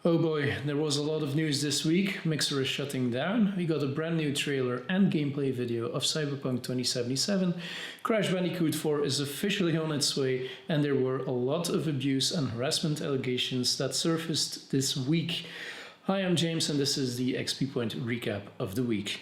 Oh boy, there was a lot of news this week. Mixer is shutting down. We got a brand new trailer and gameplay video of Cyberpunk 2077. Crash Bandicoot 4 is officially on its way, and there were a lot of abuse and harassment allegations that surfaced this week. Hi, I'm James, and this is the XPpoint recap of the week.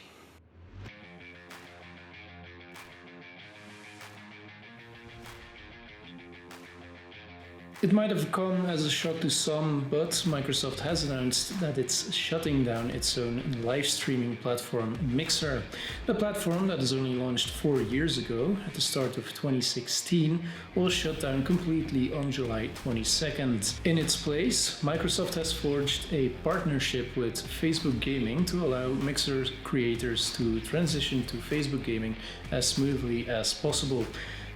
It might have come as a shock to some, but Microsoft has announced that it's shutting down its own live streaming platform Mixer. The platform that is only launched 4 years ago, at the start of 2016, will shut down completely on July 22nd. In its place, Microsoft has forged a partnership with Facebook Gaming to allow Mixer creators to transition to Facebook Gaming as smoothly as possible.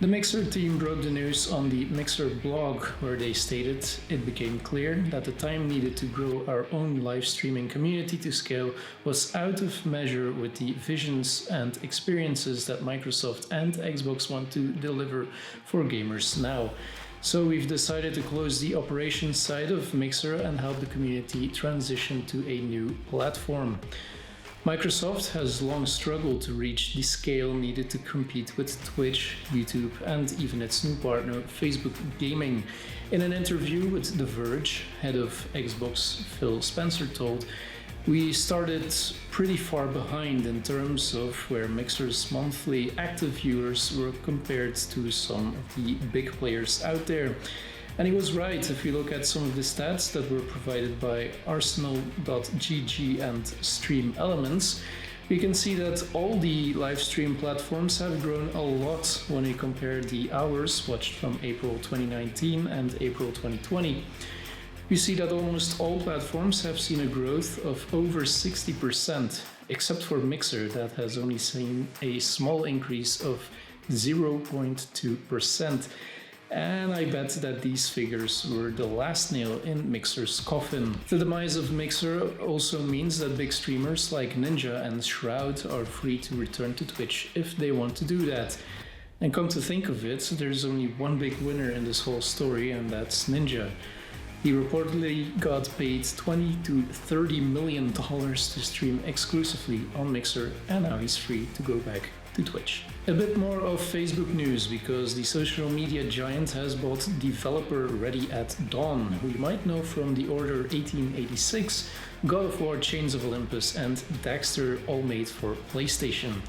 The Mixer team broke the news on the Mixer blog, where they stated it became clear that the time needed to grow our own live streaming community to scale was out of measure with the visions and experiences that Microsoft and Xbox want to deliver for gamers now. So we've decided to close the operations side of Mixer and help the community transition to a new platform. Microsoft has long struggled to reach the scale needed to compete with Twitch, YouTube, and even its new partner, Facebook Gaming. In an interview with The Verge, head of Xbox Phil Spencer told, "We started pretty far behind in terms of where Mixer's monthly active viewers were compared to some of the big players out there." And he was right. If you look at some of the stats that were provided by Arsenal.gg and Stream Elements, we can see that all the live stream platforms have grown a lot when we compare the hours watched from April 2019 and April 2020. We see that almost all platforms have seen a growth of over 60%, except for Mixer, that has only seen a small increase of 0.2%. And I bet that these figures were the last nail in Mixer's coffin. The demise of Mixer also means that big streamers like Ninja and Shroud are free to return to Twitch if they want to do that. And come to think of it, there's only one big winner in this whole story, and that's Ninja. He reportedly got paid $20 to $30 million to stream exclusively on Mixer, and now he's free to go back to Twitch. A bit more of Facebook news, because the social media giant has bought developer Ready at Dawn, who you might know from The Order 1886, God of War Chains of Olympus, and Daxter, all made for PlayStation.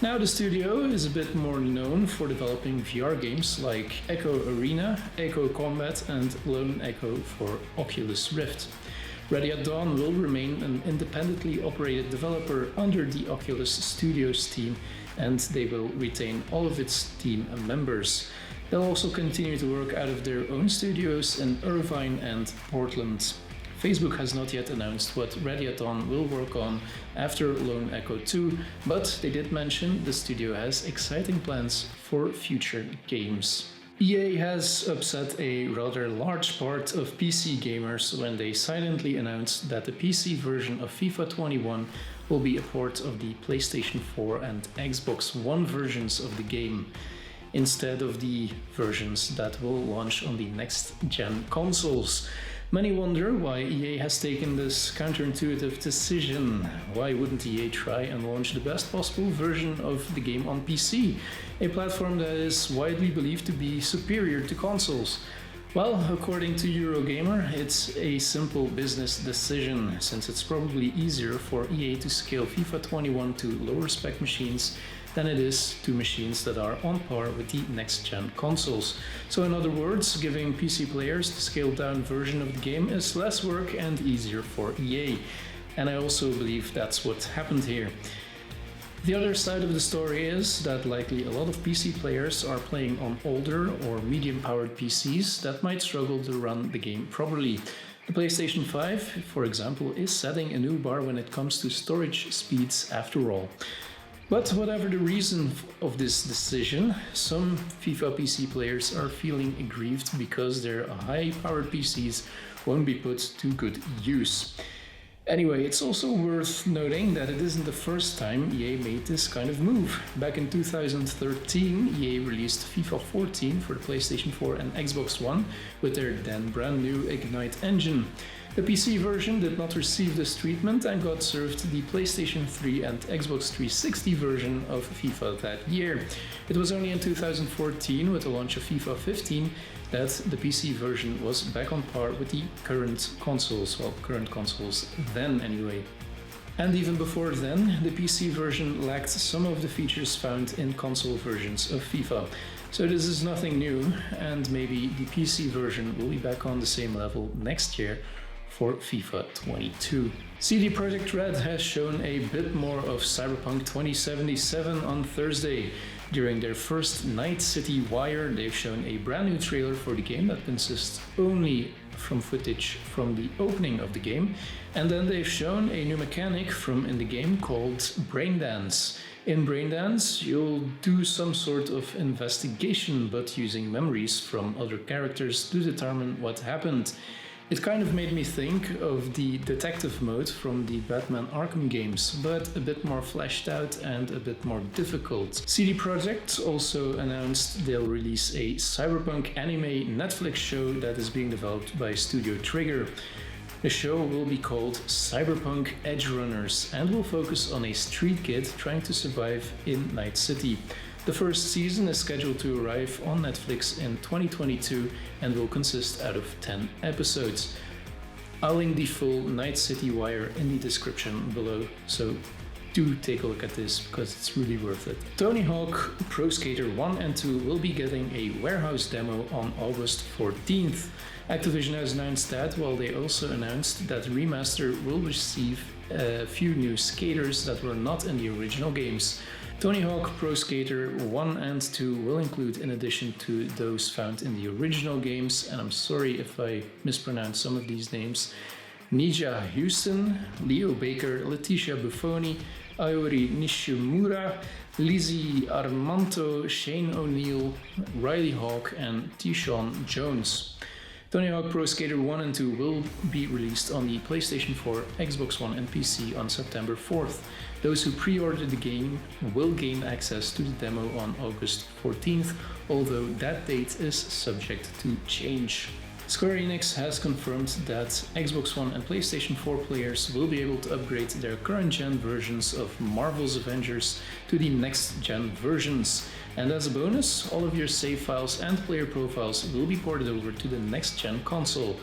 Now the studio is a bit more known for developing VR games like Echo Arena, Echo Combat, and Lone Echo for Oculus Rift. Ready at Dawn will remain an independently operated developer under the Oculus Studios team, and they will retain all of its team members. They'll also continue to work out of their own studios in Irvine and Portland. Facebook has not yet announced what Ready at Dawn will work on after Lone Echo 2, but they did mention the studio has exciting plans for future games. EA has upset a rather large part of PC gamers when they silently announced that the PC version of FIFA 21 will be a port of the PlayStation 4 and Xbox One versions of the game, instead of the versions that will launch on the next-gen consoles. Many wonder why EA has taken this counterintuitive decision. Why wouldn't EA try and launch the best possible version of the game on PC, a platform that is widely believed to be superior to consoles? Well, according to Eurogamer, it's a simple business decision, since it's probably easier for EA to scale FIFA 21 to lower spec machines than it is to machines that are on par with the next-gen consoles. So in other words, giving PC players the scaled-down version of the game is less work and easier for EA. And I also believe that's what happened here. The other side of the story is that likely a lot of PC players are playing on older or medium-powered PCs that might struggle to run the game properly. The PlayStation 5, for example, is setting a new bar when it comes to storage speeds after all. But whatever the reason of this decision, some FIFA PC players are feeling aggrieved because their high-powered PCs won't be put to good use. Anyway, it's also worth noting that it isn't the first time EA made this kind of move. Back in 2013, EA released FIFA 14 for the PlayStation 4 and Xbox One with their then brand new Ignite engine. The PC version did not receive this treatment and got served the PlayStation 3 and Xbox 360 version of FIFA that year. It was only in 2014, with the launch of FIFA 15, that the PC version was back on par with the current consoles then anyway. And even before then, the PC version lacked some of the features found in console versions of FIFA. So this is nothing new, and maybe the PC version will be back on the same level next year for FIFA 22. CD Projekt Red has shown a bit more of Cyberpunk 2077 on Thursday. During their first Night City Wire, they've shown a brand new trailer for the game that consists only from footage from the opening of the game, and then they've shown a new mechanic from in the game called Braindance. In Braindance, you'll do some sort of investigation, but using memories from other characters to determine what happened. It kind of made me think of the detective mode from the Batman Arkham games, but a bit more fleshed out and a bit more difficult. CD Projekt also announced they'll release a Cyberpunk anime Netflix show that is being developed by Studio Trigger. The show will be called Cyberpunk Edge Runners and will focus on a street kid trying to survive in Night City. The first season is scheduled to arrive on Netflix in 2022 and will consist out of 10 episodes. I'll link the full Night City Wire in the description below, so do take a look at this because it's really worth it. Tony Hawk Pro Skater 1 and 2 will be getting a warehouse demo on August 14th. Activision has announced that, while they also announced that Remaster will receive a few new skaters that were not in the original games. Tony Hawk Pro Skater 1 and 2 will include, in addition to those found in the original games, and I'm sorry if I mispronounce some of these names, Nija Houston, Leo Baker, Leticia Buffoni, Aori Nishimura, Lizzie Armanto, Shane O'Neill, Riley Hawk, and Tyshawn Jones. Tony Hawk Pro Skater 1 and 2 will be released on the PlayStation 4, Xbox One and PC on September 4th. Those who pre-ordered the game will gain access to the demo on August 14th, although that date is subject to change. Square Enix has confirmed that Xbox One and PlayStation 4 players will be able to upgrade their current-gen versions of Marvel's Avengers to the next-gen versions. And as a bonus, all of your save files and player profiles will be ported over to the next-gen console.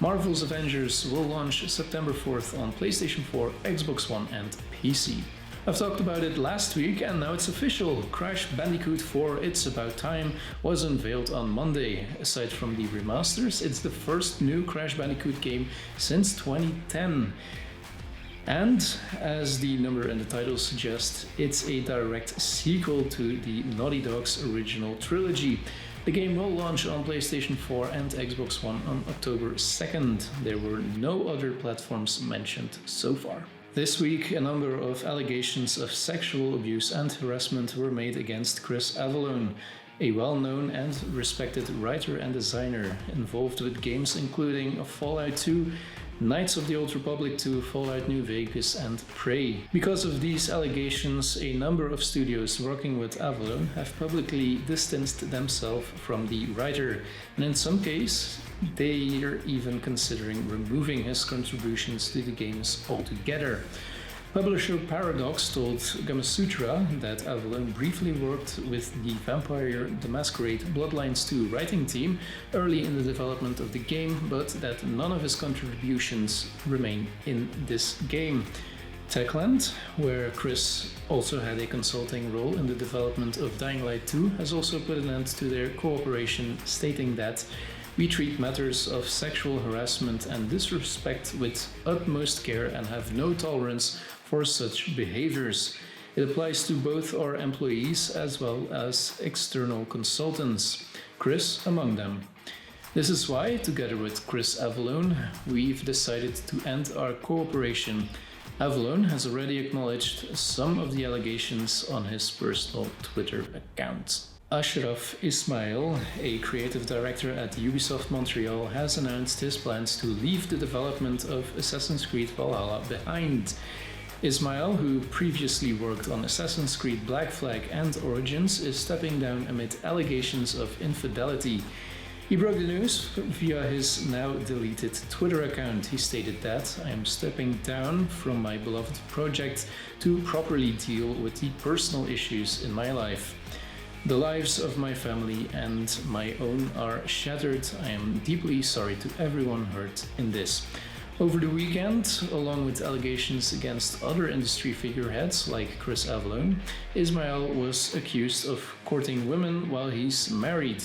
Marvel's Avengers will launch September 4th on PlayStation 4, Xbox One and PC. I've talked about it last week and now it's official. Crash Bandicoot 4 It's About Time was unveiled on Monday. Aside from the remasters, it's the first new Crash Bandicoot game since 2010. And, as the number and the title suggest, it's a direct sequel to the Naughty Dog's original trilogy. The game will launch on PlayStation 4 and Xbox One on October 2nd. There were no other platforms mentioned so far. This week, a number of allegations of sexual abuse and harassment were made against Chris Avellone, a well-known and respected writer and designer involved with games including Fallout 2, Knights of the Old Republic 2, Fallout New Vegas, and Prey. Because of these allegations, a number of studios working with Avellone have publicly distanced themselves from the writer, and in some cases, they are even considering removing his contributions to the games altogether. Publisher Paradox told Gamasutra that Avellone briefly worked with the Vampire the Masquerade Bloodlines 2 writing team early in the development of the game, but that none of his contributions remain in this game. Techland, where Chris also had a consulting role in the development of Dying Light 2, has also put an end to their cooperation, stating that we treat matters of sexual harassment and disrespect with utmost care and have no tolerance for such behaviors. It applies to both our employees as well as external consultants, Chris among them. This is why, together with Chris Avellone, we've decided to end our cooperation. Avellone has already acknowledged some of the allegations on his personal Twitter account. Ashraf Ismail, a creative director at Ubisoft Montreal, has announced his plans to leave the development of Assassin's Creed Valhalla behind. Ismail, who previously worked on Assassin's Creed Black Flag and Origins, is stepping down amid allegations of infidelity. He broke the news via his now deleted Twitter account. He stated that I am stepping down from my beloved project to properly deal with the personal issues in my life. The lives of my family and my own are shattered. I am deeply sorry to everyone hurt in this. Over the weekend, along with allegations against other industry figureheads like Chris Avellone, Ismail was accused of courting women while he's married.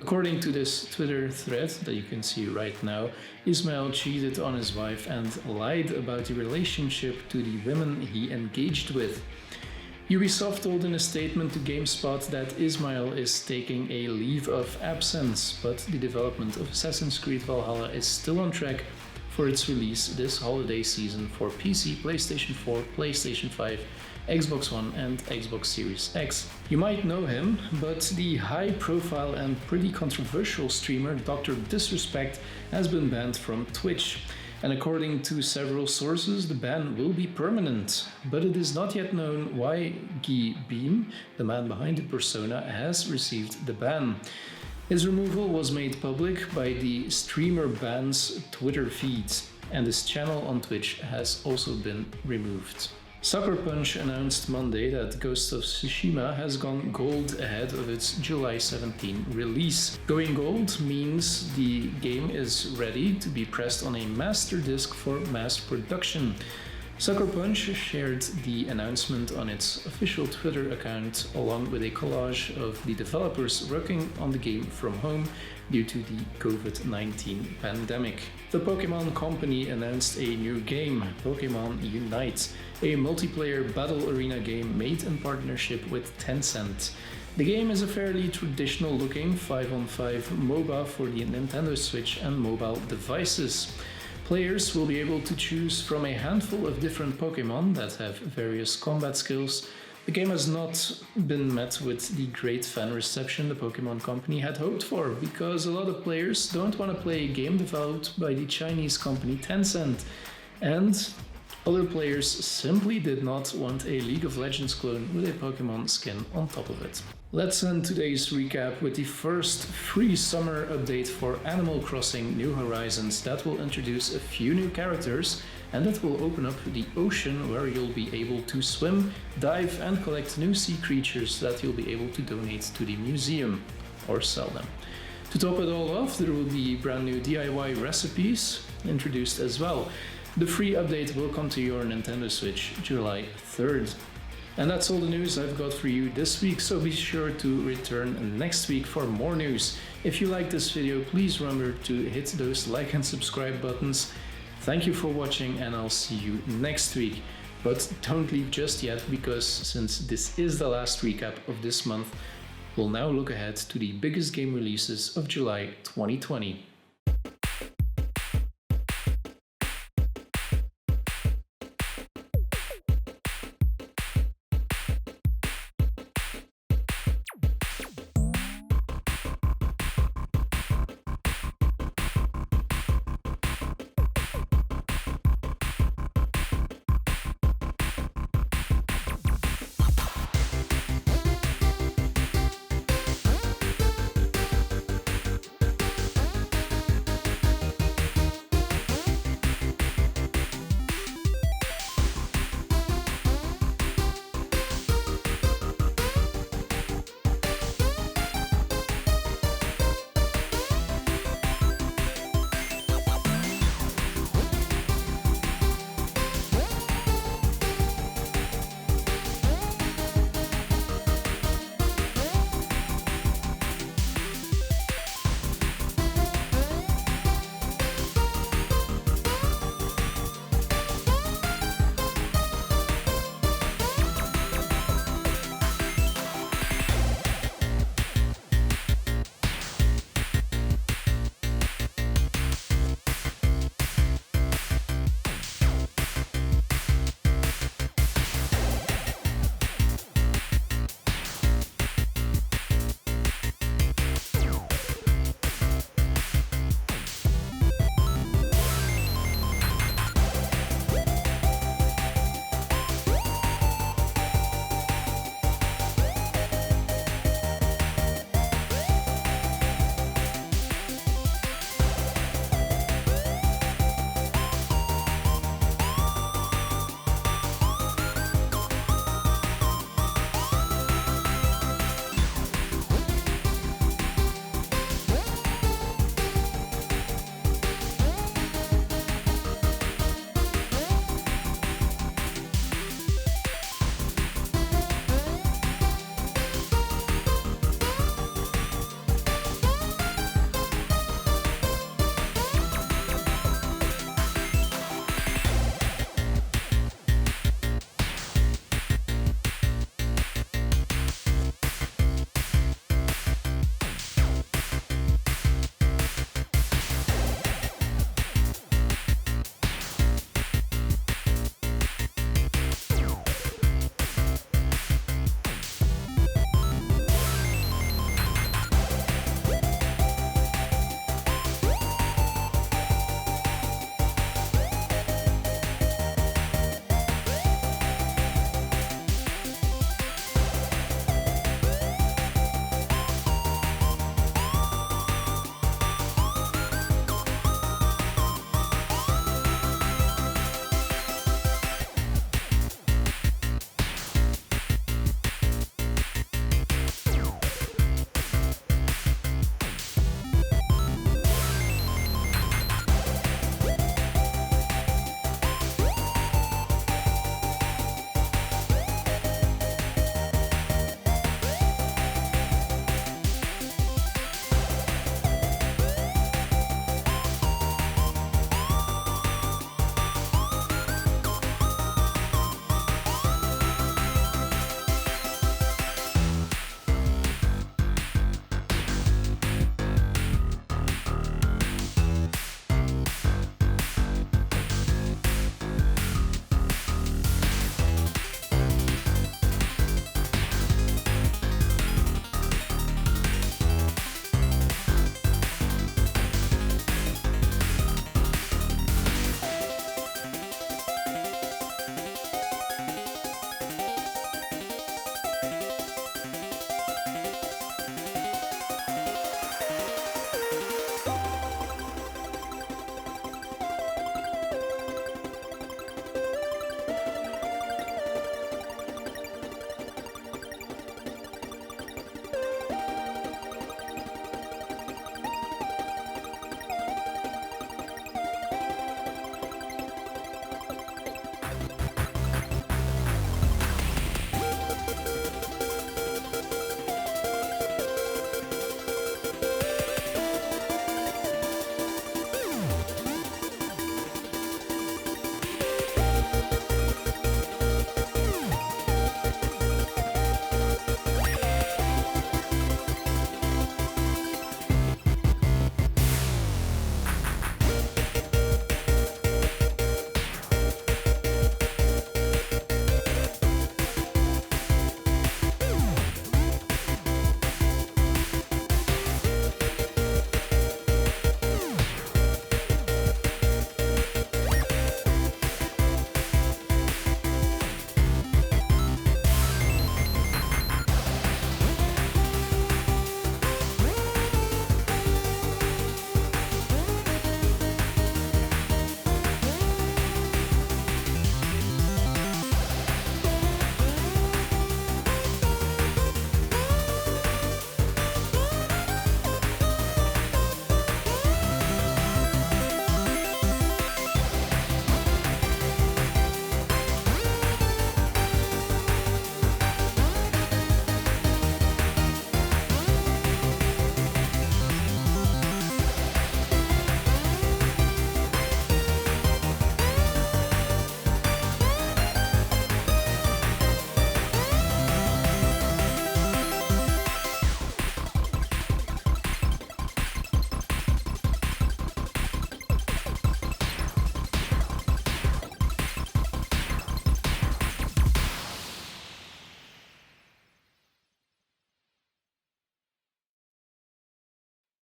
According to this Twitter thread that you can see right now, Ismail cheated on his wife and lied about the relationship to the women he engaged with. Ubisoft told in a statement to GameSpot that Ismail is taking a leave of absence, but the development of Assassin's Creed Valhalla is still on track for its release this holiday season for PC, PlayStation 4, PlayStation 5, Xbox One and Xbox Series X. You might know him, but the high-profile and pretty controversial streamer Dr. Disrespect has been banned from Twitch. And according to several sources, the ban will be permanent. But it is not yet known why Guy Beam, the man behind the persona, has received the ban. His removal was made public by the streamer ban's Twitter feed, and his channel on Twitch has also been removed. Sucker Punch announced Monday that Ghost of Tsushima has gone gold ahead of its July 17 release. Going gold means the game is ready to be pressed on a master disc for mass production. Sucker Punch shared the announcement on its official Twitter account along with a collage of the developers working on the game from home due to the COVID-19 pandemic. The Pokémon company announced a new game, Pokémon Unite, a multiplayer battle arena game made in partnership with Tencent. The game is a fairly traditional looking 5-on-5 MOBA for the Nintendo Switch and mobile devices. Players will be able to choose from a handful of different Pokémon that have various combat skills. The game has not been met with the great fan reception the Pokémon company had hoped for, because a lot of players don't want to play a game developed by the Chinese company Tencent, and other players simply did not want a League of Legends clone with a Pokémon skin on top of it. Let's end today's recap with the first free summer update for Animal Crossing New Horizons that will introduce a few new characters and that will open up the ocean where you'll be able to swim, dive and collect new sea creatures that you'll be able to donate to the museum or sell them. To top it all off, there will be brand new DIY recipes introduced as well. The free update will come to your Nintendo Switch July 3rd. And that's all the news I've got for you this week, so be sure to return next week for more news. If you like this video, please remember to hit those like and subscribe buttons. Thank you for watching and I'll see you next week. But don't leave just yet, because since this is the last recap of this month, we'll now look ahead to the biggest game releases of July 2020.